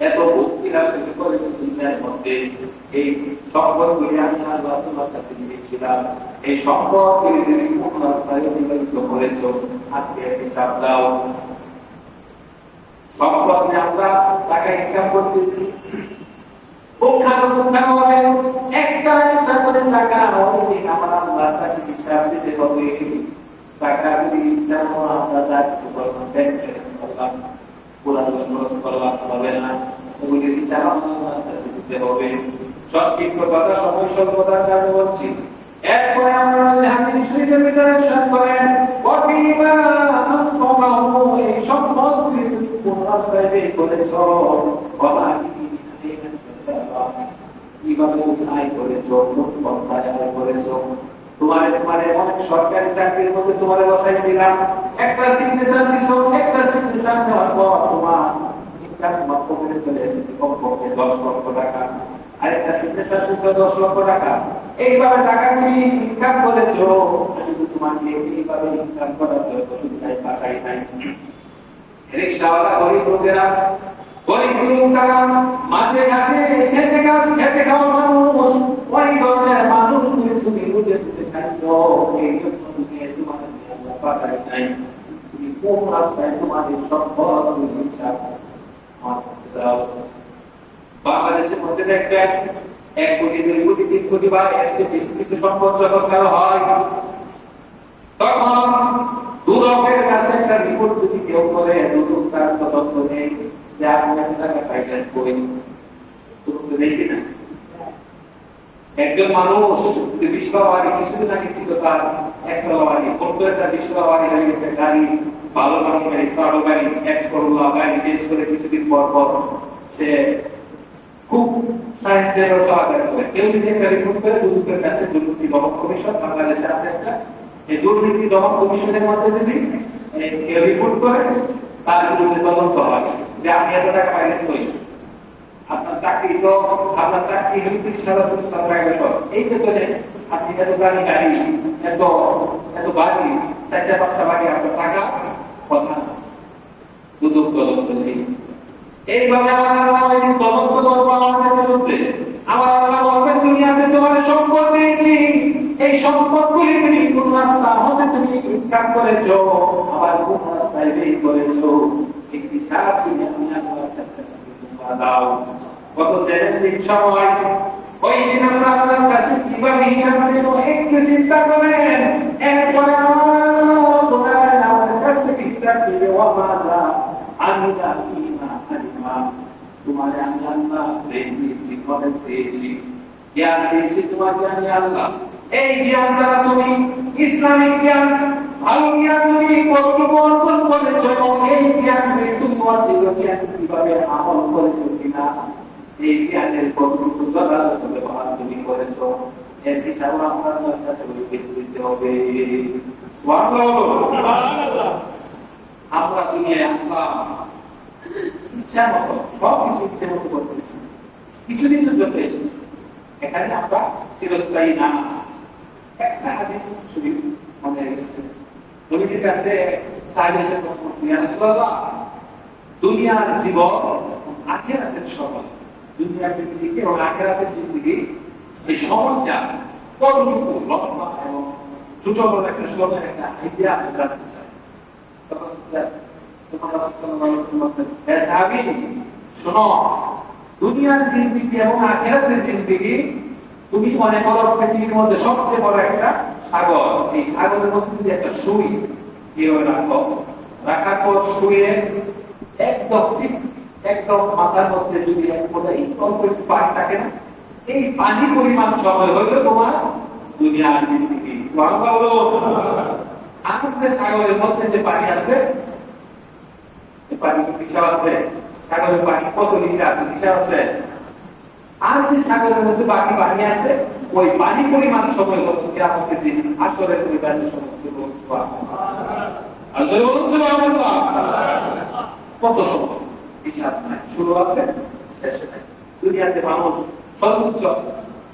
এত বুদ্ধিরা শুরু করেছে দুনিয়ার মধ্যে। এই সম্পদগুলি আমি আল্লাহ তোমার কাছে দিয়েছিলাম, এই সম্পদগুলি তুমি কোন রাস্তায় অতিবাহিত করেছ আজকে হিসাব দাও। সম্পদ আমরা টাকা ইনকাম করতেছি, একটা একটা করে টাকা অনেক আমার আল্লাহর কাছে হিসাব দিতে হবে। টাকা যদি ইচ্ছা আমরা যা কিছু করলাম করলাম করলাম হবে না, ওগুলি হিসাব আল্লাহর কাছে দিতে হবে। সব কিছু কথা সময় স্বল্পতার কারণে বলছি। এরপরে আমরা হাদিস শরীফের ভিতরে ইরশাদ করেন, ওয়াকিবা আনফাহু, এই সম্পদগুলি তুমি কোন রাস্তায় বের করেছ, কিভাবে আয় করেছো, কোন পন্থায় আয় করেছো। তোমার অনেক সরকারি চাকরির মধ্যে তোমার বসাইছিলাম, একটা সিগনেচার দিছো, একটা সিগনেচার দেওয়ার পর তোমার ইনকাম পকেটে চলে এসেছে কমপক্ষে 10 লক্ষ টাকা, আরেকটা সিগনেচার দিছো 10 লক্ষ টাকা। এইভাবে টাকাগুলি ইনকাম করেছো, কিন্তু তোমাকে এইভাবে ইনকাম করার জন্য সুবিধায় পাঠাই নাই। রিকশাওয়ালা গরিব লোকেরা, গরিব লোকেরা মাঝে ঘাটে খেতে খাওয়া মানুষ, ওই ধরনের মানুষ তুমি বুঝে বুঝে খাইছো, এই জন্য তুমি তোমাদের আল্লাহ পাঠাই নাই। তুমি কোন রাস্তায় তোমাদের সম্পদ হিসাব বাংলাদেশের মধ্যে দেখবেন 1 কোটি 2 কোটি 3 কোটি বা এর চেয়ে বেশি কিছু সম্পদ যখন কারো হয়, তখন দুদকের কাছে একটা রিপোর্ট যদি কেউ করে, দুদক তার তদন্ত নেই যে আপনি এত টাকা পাইলেন কই, তুমি দেখি না। একজন মানুষ যদি 20 টাকা বাড়ি কিছুদিন আগে ছিল তার 1 টাকা বাড়ি, কত একটা 20 টাকা বাড়ি হয়ে গেছে, গাড়ি ভালো গাড়ি কারো গাড়ি এক্সপোর্টলা গাড়ি চেঞ্জ করে কিছুদিন পর পর সে খুব সায়েন্সের টাকা করে। কেউ যদি একটা রিপোর্ট করে দুদকের কাছে, দুর্নীতি দমন কমিশন বাংলাদেশে আছে একটা, এই দুর্নীতি দমন কমিশনের মধ্যে যদি রিপোর্ট করে তার বিরুদ্ধে তদন্ত হয় যে আপনি এত টাকা পাইলেন কই, আপনার চাকরি তো আপনার চাকরি হইতে সারা বছর এই বেতনে আপনি এত গাড়ি গাড়ি এত এত বাড়ি 4-5টা বাড়ি আপনার টাকা কথা দুদক তদন্ত নেই। এইভাবে আমার আল্লাহ তদন্ত করবো আমাদের বিরুদ্ধে। আমার আল্লাহ বলবেন, দুনিয়াতে তোমার সম্পদ দিয়েছি, এই সম্পদগুলি তুমি কোন রাস্তা হতে তুমি ইনকাম করেছো, আবার কোন রাস্তায় বের করেছো, একটি সারা তুমি আল্লাহর কাছে দাও। কত চ্যালেঞ্জিং সময়, ওই দিন আমরা আল্লাহর কাছে কিভাবে হিসাব দেব একটু চিন্তা করেন। এরপরে আমাদের কাছ থেকে হিসাব দিবে, ওয়ামাযা আমিলা ফীমা আলিমা, তোমার আমি আল্লাহ জীবনে পেয়েছি, জ্ঞান পেয়েছি তোমাকে আমি আল্লাহ। এই জ্ঞান দ্বারা তুমি ইসলামিক জ্ঞান, ভালো জ্ঞান তুমি কতটুকু অর্জন করেছো, এবং এই জ্ঞান তুমি অর্জিত জ্ঞান কিভাবে আমল করেছো কিনা, এই জ্ঞানের কতটুকু যথাযথ ব্যবহার তুমি করেছো, এর হিসাব আপনার কাছে দিতে হবে। আমরা দুনিয়ায় আসলাম ইচ্ছা মতো, সব কিছু ইচ্ছে মতো করতেছি, কিছুদিনের জন্য এসেছি, এখানে আমরা চিরস্থায়ী না। একটা হাদিস শরীফ মনে গেছে, নবীর কাছে সাহাবী এসে প্রশ্ন করলেন, ইয়া রাসূলুল্লাহ, দুনিয়ার জীবন আখিরাতের সমান, দুনিয়ার জিন্দেগি এবং আখিরাতের জিন্দেগি এই সমানটা কতটুকু লম্বা এবং ছোট বড় একটা সময়ের একটা আইডিয়া আপনি জানতে চাই। তখন সাহাবী শোনো, দুনিয়ার জিন্দেগি এবং আখিরাতের জিন্দেগি তুমি মনে করো পৃথিবীর মধ্যে সবচেয়ে বড় একটা সাগর, এই সাগরের মধ্যে যদি একটা সুই রাখো, রাখার পর শুয়ে একদম মাথার মধ্যে যদি পানি থাকে না, এই পানি পরিমাণ সময় হইলে তোমার দুনিয়ার জিন্দেগি। আনন্দের সাগরের মধ্যে যে পানি আছে, পানি হিসাব আছে, সাগরের পানি কত লিটার হিসাব আছে, আর যে সাগরের মধ্যে বাকি পানি আছে, ওই পানি পরিমাণ সময় হচ্ছে কিয়ামতের দিন আসরের পরিমাণের সময়। কত সময় হিসাব নাই, শুরু আছে শেষ নাই। দুনিয়াতে মানুষ সর্বোচ্চ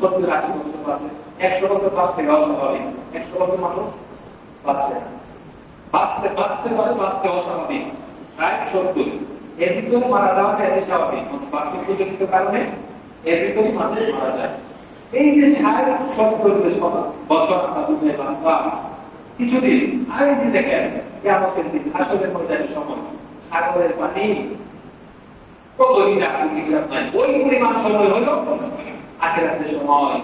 70-80 বছর বাঁচে, 100 বছর বাঁচতে অস্বাভাবিক, 100 বছর মানুষ বাঁচে না, বাঁচতে পারে, বাঁচতে অস্বাভাবিক, 60-70 এর ভিতরে মারা যাওয়াটা এত স্বাভাবিক, বার্ধক্যজনিত কারণে এর ভিতরে মানুষ মারা যায়। এই যে 60-70 বছর আমরা দুনিয়ায় বাঁচলাম, কিছুদিন আগে যে দেখেন কিয়ামতের দিন হাসরের ময়দানের সময় সাগরের পানি কত লিটার হিসাব নাই, ওই পরিমাণ সময় হলো আখিরাতের সময়।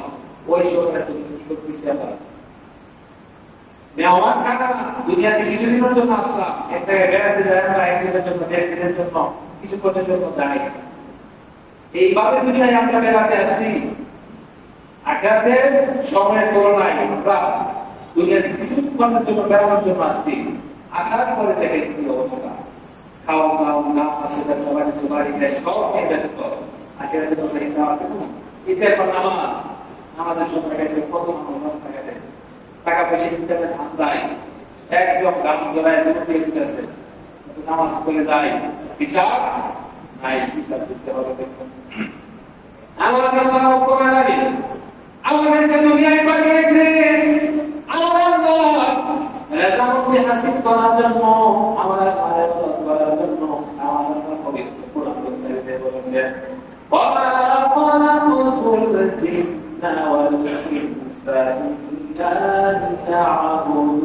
ওই সময়টা তুমি কি করতেছি আমরা? মেহমান কাটা দুনিয়াতে কিছুদিনের জন্য আসলাম, এক জায়গায় বেড়াতে যায় না, একদিনের জন্য, দেড় জন্য, কিছু করতে জন্য যাই। এইভাবে দুনিয়ায় আমরা বেড়াতে আসছি। আখিরাতের সময়ের তুলনায় আমরা দুনিয়াতে কিছু করার জন্য, বেড়ানোর জন্য আসছি। আসার পরে দেখে কি অবস্থা, খাওয়া দাওয়া না আছে, বাড়িতে সব ব্যস্ত। আখিরাতের জন্য হিসাব আছে না? এটা এখন নামাজ, আমাদের সময় কত নামাজ টাকা দেয়, টাকা পয়সা দিতে ধান্দায় একদম গান জোড়ায় দিতেছে, নামাজ করে যায়, হিসাব নাই, হিসাব দিতে হবে। আমাদের আমাদেরকে দুনিয়ায় পাঠিয়েছে রেজামতি হাসিল করার জন্য, আমাদের করার জন্য। আমাদের পবিত্র কোরআন বলেছে وما خلقت الجن والإنس إلا ليعبدون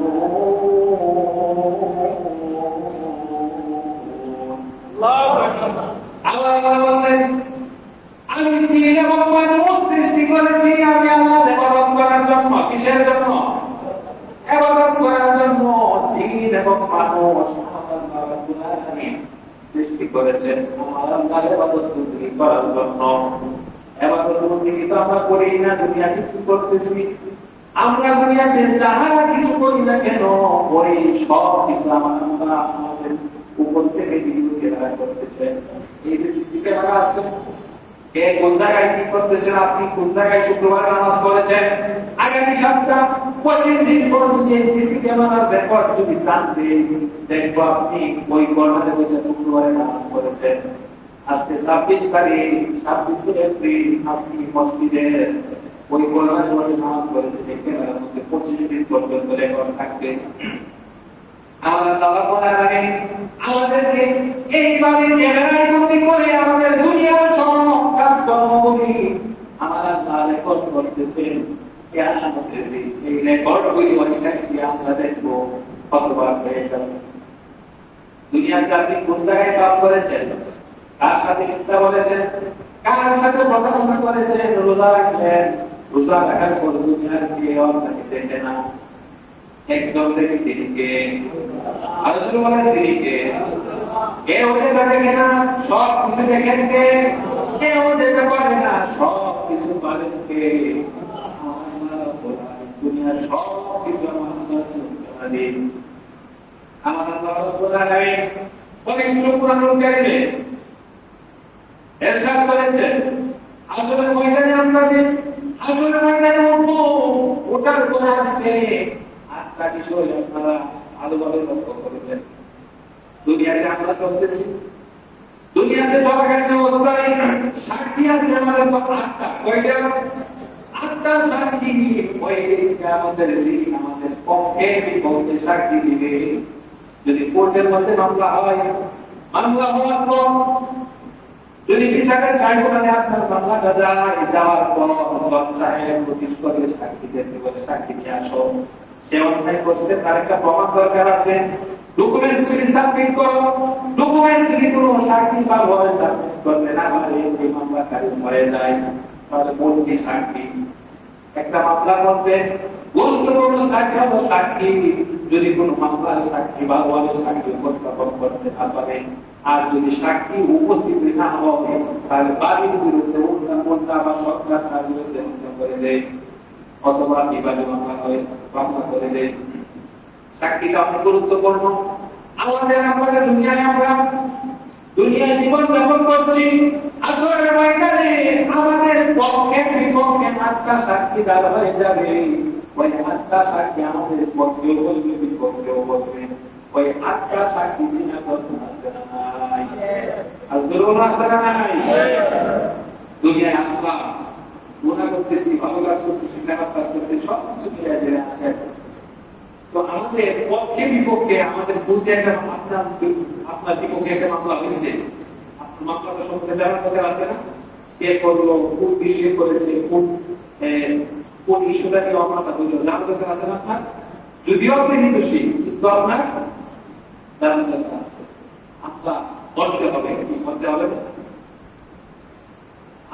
আমি জিন এবং মানুষ সৃষ্টি করেছি, আমি আল্লাহর ইবাদত করার জন্য। কিসের জন্য? ইবাদত করার জন্য। জিন এবং মানুষ সৃষ্টি করেছেন আমার আল্লাহর ইবাদত করার জন্য। ইবাদত তো আমরা করি না, দুনিয়া কিছু করতেছি। আমরা দুনিয়াতে যাহা কিছু করি না কেন, ওই সব কিছু আমরা আমাদের উপর থেকে ক্যামেরা করতেছে। এই যে সিসি ক্যামেরা আছে, কে কোন জায়গায় কি করতেছেন, আপনি কোন জায়গায় শুক্রবার নামাজ পড়েছেন, আগামী সপ্তাহ 25 দিন পর সিসি ক্যামেরার রেকর্ড যদি টানতে দেখবো আপনি ওই কর্নারে বসে শুক্রবারে নামাজ পড়েছেন। আজকে 26 তারিখ, 26 এপ্রিল, আপনি মসজিদের ওই কর্নারে বসে নামাজ পড়েছেন। এই ক্যামেরার মধ্যে 25 দিন পর্যন্ত রেকর্ড থাকবে। আমাদের দাদা বোনেরা আমাদেরকে এইভাবে ক্যামেরায় বন্দি করে আমাদের দুনিয়ার সব কাজকর্মগুলি আমার আল্লাহ রেকর্ড করতেছেন। কিয়ামতের দিন এই রেকর্ডগুলি অনেকটাই আমরা দেখবো কতবার হয়ে যাবে। দুনিয়াতে আপনি কোন জায়গায় পাপ করেছেন, কার সাথে মিথ্যা বলেছেন, কার সাথে প্রতারণা করেছেন, রোজা রাখলেন, রোজা রাখার পর দুনিয়ার কেউ আপনাকে দেখে না। একজন থেকে তিনকে আর তিনকে কেউ দেখে না, সব কিছু দেখেন কে? কেউ যেতে পারে না, সব কিছু পারেন কে? দুনিয়ার সব কিছু আসলে ময়দানে আমরা যে আসলে ময়দানে উঠবো, ওটার পরে আসবে আটটা বিষয় আপনারা ভালোভাবে লক্ষ্য করেছেন। দুনিয়াতে আমরা চলতেছি, দুনিয়াতে সরকারি অবস্থায় সাক্ষী আছে আমাদের আটটা। কয়টা? আটটা সাক্ষী। আমাদের আমাদের পক্ষে বিপক্ষে সাক্ষী দিবে। যদি কোর্টের মধ্যে মামলা হয়, মামলা হওয়ার পর যদি বিচারের ট্রাইব্যুনালে আপনার মামলাটা যায়, যাওয়ার পর জজ সাহেব নোটিশ করে সাক্ষী দিতে বলে, সাক্ষী নিয়ে আসো। সে অন্যায় করছে, তার একটা প্রমাণ দরকার আছে, ডকুমেন্টস গুলি সাবমিট করো। ডকুমেন্ট যদি কোনো সাক্ষী ভালোভাবে সাবমিট করতে না পারে, এই মামলা খারিজ হয়ে যায়। তাহলে মূলটি সাক্ষী। একটা মামলার মধ্যে গুরুত্বপূর্ণ সাক্ষী হলো সাক্ষী। যদি কোনো মামলার সাক্ষী ভালোভাবে সাক্ষী উপস্থাপন করতে না পারে, আর যদি সাক্ষী উপস্থিত না হয়, তাহলে বাড়ির বিরুদ্ধে উল্টা বা সরকার তার বিরুদ্ধে করে দেয়, অথবা বিবাদী মামলা করে দেয়। সাক্ষীটা অনেক গুরুত্বপূর্ণ। আমাদের দুনিয়ায় আমরা দুনিয়ায় জীবন যাপন করছি, আসলে ময়দানে আমাদের পক্ষে বিপক্ষে আটটা সাক্ষী দাঁড় হয়ে যাবে। ওই আটটা সাক্ষী আমাদের পক্ষেও বলবে, বিপক্ষেও বলবে। ওই আটটা সাক্ষী চিনা করতে আছে না নাই? আর জরুর আছে না নাই? দুনিয়ায় আসলাম, গুনাহ করতেছি, ভালো কাজ করতেছি, খারাপ কাজ করতেছি, সবকিছু মিলে আছে। তো আমাদের পক্ষে বিপক্ষে আমাদের বুঝতে একটা আপনার বিপক্ষে একটা মামলা হয়েছে, আপনার মামলাটা সম্পর্কে জানার দরকার আছে না? কে করলো, কোন বিষয়ে করেছে, কোন ইস্যুটা নিয়ে মামলাটা হইল, জানার দরকার আছে না আপনার? যদিও আপনি নির্দোষী, কিন্তু আপনার জানার দরকার আছে। আমরা করতে হবে, কি করতে হবে?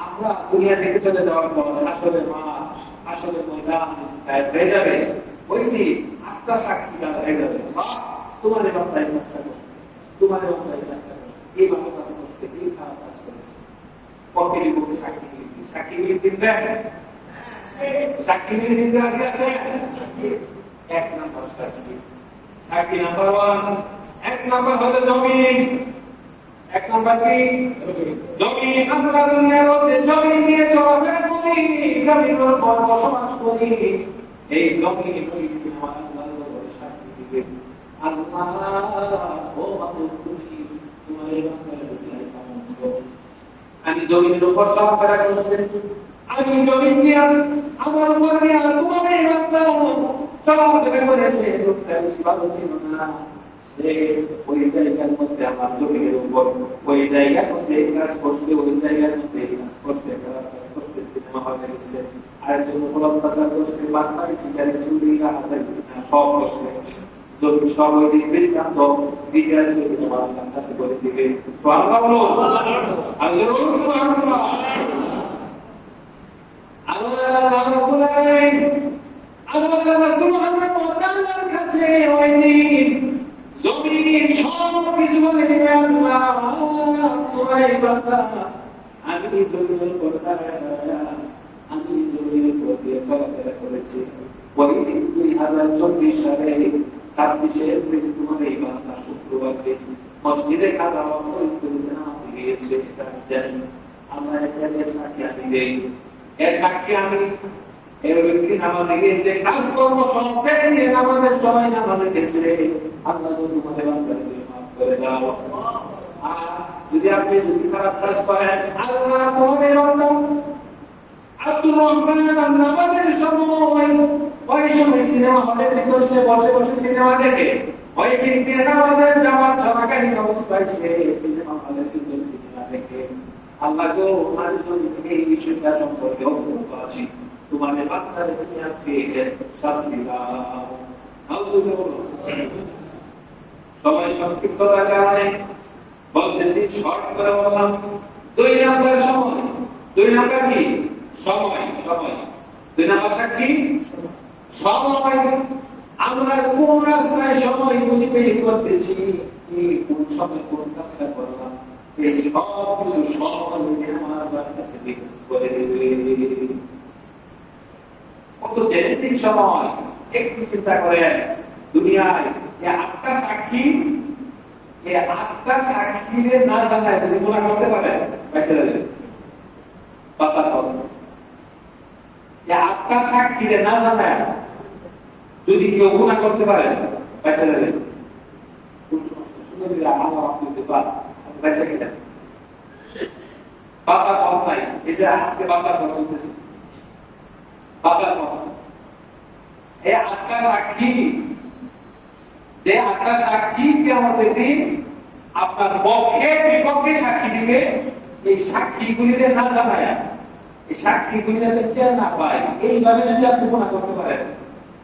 আমরা দুনিয়া থেকে চলে যাওয়ার পর আসলে মাঠ, আসলে ময়দান হয়ে যাবে, ওই দিন আত্মা সাক্ষী হয়ে যাবে, তোমার বান্দায় কাজটা করছে, তোমার বান্দায় কাজটা করছে, এই ভালো কাজ করছে, এই খারাপ কাজ করেছে। পক্ষে বিপক্ষে সাক্ষীগুলি চিনবেন, সাক্ষীগুলি চিনতে রাজি আছে? এক নাম্বার সাক্ষী, সাক্ষী নাম্বার 1, এক নাম্বার হলো জমিন। এক নাম্বার কি? জমিন। আমরা দুনিয়ার মধ্যে জমিন নিয়ে চলাফেরা করি, জমিনের উপর বসবাস করি। এই জমিন আমার আল্লাহর সাক্ষী দিবে, আল্লাহ ও মাবুদ, তুমি তোমার এই বান্দার দুনিয়ায় কেমন আছো? আমি জমিনের উপর চলাফেরা করছি, আমি জমিন নিয়ে আমার উপর নিয়ে তোমার এই বান্দা চলাফেরা করেছে, লোকটা বেশি ভালো ছিল না। ওই জায়গার মধ্যে আমার জমির উপর, ওই জায়গার মধ্যে কাজ করছে, ওই জায়গার মধ্যে কাজ করছে, কাজ করছে, সিনেমা হলে গেছে, আরেকজন অত্যাচার করছে, বাচ্চাই সিগারেট চুরি হাতাই সব করছে। যদি সব ওই দিন বৃত্তান্ত দিকে আছে, আমার কাছে করে দিবে। সুবহানাল্লাহ বলুন, আল্লাহ সুবহানাল্লাহ। আল্লাহ রাব্বুল আলামিন, আল্লাহ সুবহানাহু ওয়া তাআলার কাছে ওই দিন জমিন সব কিছু বলে দিবে, আল্লাহ তোমার এই বান্দা আমি জমিনের উপর আমি জমিনের উপর দিয়ে চলাফেরা করেছি। ওই দিন 2024 সালে 26 এপ্রিল তোমার এই বান্দা শুক্রবার দিন মসজিদে কাদা নামাজ গিয়েছে, আমরা এখানে সাক্ষী আমি দেই, এর সাক্ষী আমি এর ব্যক্তি নামাজে গিয়েছে, কাজকর্ম সব ফেলে দিয়ে নামাজের সময় নামাজে গেছে। আল্লাহ তোমাদের বান্দাকে মাফ করে দাও। আর যদি আপনি যদি খারাপ কাজ করেন, আল্লাহ তোমাদের বান্দা আব্দুর রহমান নামাজের সময় ওই সময় সিনেমা হলের ভিতর সে বসে বসে সিনেমা দেখে, ওই দিন দিয়ে নামাজের জামাত চলাকালীন অবস্থায় সে সিনেমা হলের ভিতর সিনেমা দেখে। আল্লাহ গো, আমার জন্য এই বিষয়টা সম্পর্কে অবগত আছি, তোমাদের বান্দাদের দুনিয়াতে শাস্তি দাও। সময় সংক্ষিপ্ততার কারণে বলতেছি, শর্ট করে বললাম। 2 নাম্বার সময়, 2 নাম্বার কি? সময়, সময়। 2 নাম্বারটা কি? সময়। আমরা কোন রাস্তায় সময় বুঝে বের করতেছি, কোন সময় কোন কাজটা করলাম, এই সব কিছু সময় আমার কাছে বিকাশ করে দেবে। কত চ্যালেঞ্জিং সময়, একটু চিন্তা করেন। দুনিয়ায় আটটা সাক্ষী, এই আটটা সাক্ষীরে না জানায় যদি গুনাহ করতে পারে, বেঁচে যাবে, বাঁচার হবে। এই আটটা সাক্ষীরে না জানায় যদি কেউ গুনাহ করতে পারে, বেঁচে যাবে। আল্লাহ আপনাকে বেঁচে গেলেন, বাঁচার পথ নাই। এই যে আজকে বাঁচার পথ বলতেছি, বাঁচার পথ। এই আটটা সাক্ষী, যে আটটা সাক্ষী কিয়ামতের দিন আপনার পক্ষে বিপক্ষে সাক্ষী দিবে, এই সাক্ষীগুলিরে না জানায়, এই সাক্ষীগুলিরে কে না পায়, এইভাবে যদি আপনি গুনাহ করতে পারেন,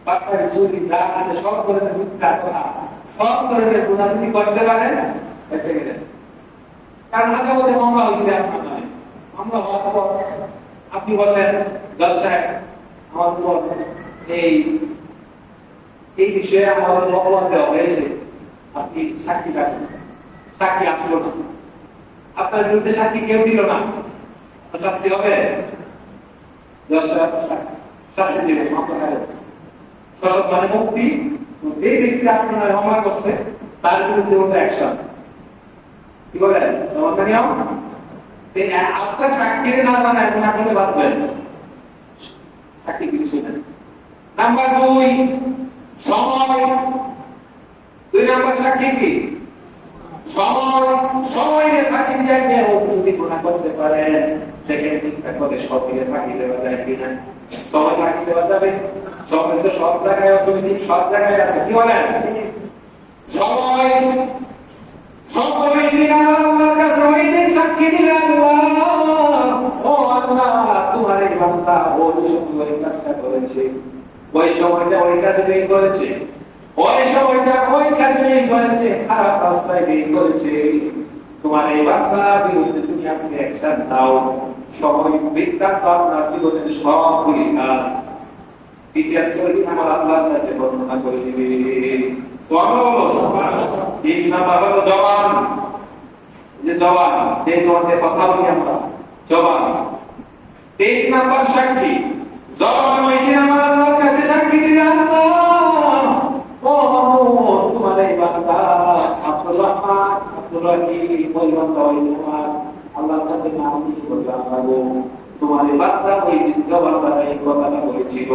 বাচ্চার চুরি যা আছে সব ধরনের মিথ্যা কথা, সব ধরনের গুনাহ যদি করতে পারেন, বেঁচে গেলেন। কারণ আদালতে মামলা হয়েছে আপনার নামে, মামলা হওয়ার পর আপনি বললেন, জজ সাহেব আমার উপর এই বিষয়ে আমার অপরাধ দেওয়া হয়েছে, আপনি সাক্ষী রাখেন। সাক্ষী আসলো না, আপনার বিরুদ্ধে সাক্ষী কেউ দিল না, শাস্তি হবে? শাস্তি দেবে, মামলা খারেজ। সশব মানে মুক্তি। যে ব্যক্তি আপনার মামলা করছে তার বিরুদ্ধে ওটা অ্যাকশন, কি বলেন? আপনার সাক্ষীরে না জানায় এখন আপনি বাঁচবেন, সাক্ষী কিছু নেই। নাম্বার 2, সময়। 2 নাম্বার সাক্ষী কি? সময়। সময়ের ফাঁকি দিয়ে কেউ যদি গুনাহ করতে পারে, দেখে চিন্তা করে সবকে ফাঁকি দেওয়া যায় কিনা। সময় ফাঁকি দেওয়া যাবে? সময় তো সব জায়গায় অটোমেটিক সব জায়গায় আছে, কি বলেন? সময় দিন আমার আল্লাহর কাছে ওই দিন সাক্ষী দিবে, আল্লাহ ও আল্লাহ তোমার এই বান্দা ওই সময় ওই কাজটা করেছে, ওই সময়টা ওই কাজে বের করেছে, ওই সময়টা ওই কাজে বের করেছে, খারাপ রাস্তায় বের করেছে, তোমার এই বান্দার বিরুদ্ধে তুমি আজকে অ্যাকশন নাও। সময় বৃত্তান্ত আপনার জীবনের সবগুলি কাজ ইতিহাস করে আমার আল্লাহর কাছে বর্ণনা করে দিবে। তিন নাম্বার হলো জবান। যে জবান, যে জবানে কথা বলি আমরা, জবান। তিন নাম্বার সাক্ষী। জবান ওই দিন আমার আল্লাহর কাছে সাক্ষী দিবে, আল্লাহ ও তোমার এই বান্দা আব্দুর রহমান, আব্দুর রহিম, ওই বান্দা ওই তোমার আল্লাহর কাছে নাম দিয়ে বলবে, আল্লাহ তোমার এই বান্দা ওই দিন জবান দ্বারা এই কথাটা বলেছিল।